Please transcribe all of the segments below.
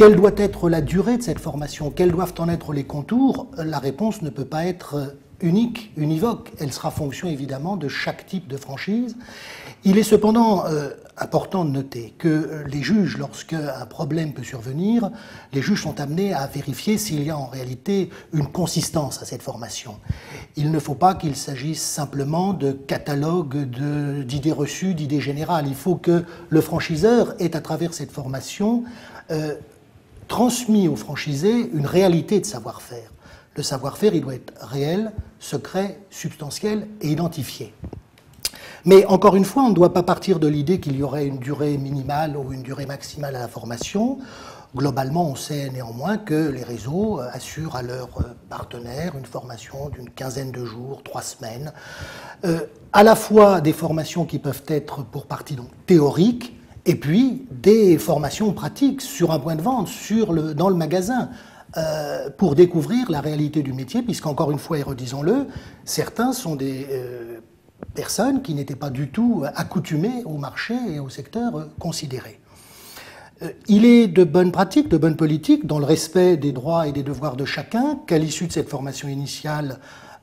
Quelle doit être la durée de cette formation? Quels doivent en être les contours? La réponse ne peut pas être unique, univoque. Elle sera fonction évidemment de chaque type de franchise. Il est cependant important de noter que les juges, lorsqu'un problème peut survenir, les juges sont amenés à vérifier s'il y a en réalité une consistance à cette formation. Il ne faut pas qu'il s'agisse simplement de catalogue d'idées reçues, d'idées générales. Il faut que le franchiseur ait, à travers cette formation, transmis aux franchisés une réalité de savoir-faire. Le savoir-faire, il doit être réel, secret, substantiel et identifié. Mais encore une fois, on ne doit pas partir de l'idée qu'il y aurait une durée minimale ou une durée maximale à la formation. Globalement, on sait néanmoins que les réseaux assurent à leurs partenaires une formation d'une quinzaine de jours, 3 semaines, à la fois des formations qui peuvent être pour partie donc théoriques, et puis des formations pratiques sur un point de vente, dans le magasin, pour découvrir la réalité du métier, puisqu'encore une fois, et redisons-le, certains sont des personnes qui n'étaient pas du tout accoutumées au marché et au secteur considéré. Il est de bonne pratique, de bonne politique, dans le respect des droits et des devoirs de chacun, qu'à l'issue de cette formation initiale,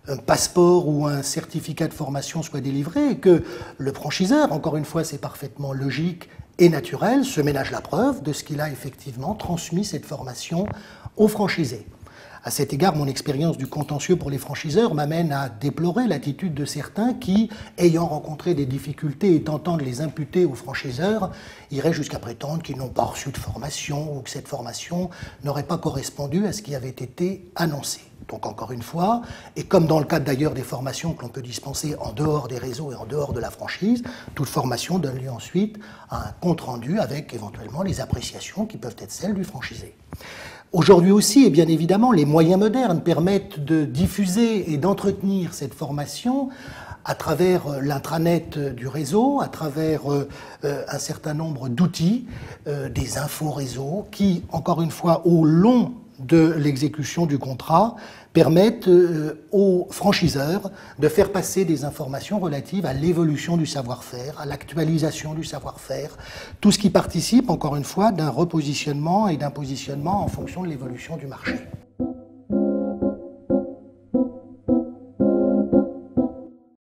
un passeport ou un certificat de formation soit délivré, et que le franchiseur, encore une fois, c'est parfaitement logique et naturel, se ménage la preuve de ce qu'il a effectivement transmis cette formation aux franchisés. À cet égard, mon expérience du contentieux pour les franchiseurs m'amène à déplorer l'attitude de certains qui, ayant rencontré des difficultés et tentant de les imputer aux franchiseurs, iraient jusqu'à prétendre qu'ils n'ont pas reçu de formation ou que cette formation n'aurait pas correspondu à ce qui avait été annoncé. Donc encore une fois, et comme dans le cadre d'ailleurs des formations que l'on peut dispenser en dehors des réseaux et en dehors de la franchise, toute formation donne lieu ensuite à un compte-rendu avec éventuellement les appréciations qui peuvent être celles du franchisé. Aujourd'hui aussi, et bien évidemment, les moyens modernes permettent de diffuser et d'entretenir cette formation à travers l'intranet du réseau, à travers un certain nombre d'outils, des info-réseaux qui, encore une fois, au long de l'exécution du contrat, permettent aux franchiseurs de faire passer des informations relatives à l'évolution du savoir-faire, à l'actualisation du savoir-faire, tout ce qui participe, encore une fois, d'un repositionnement et d'un positionnement en fonction de l'évolution du marché.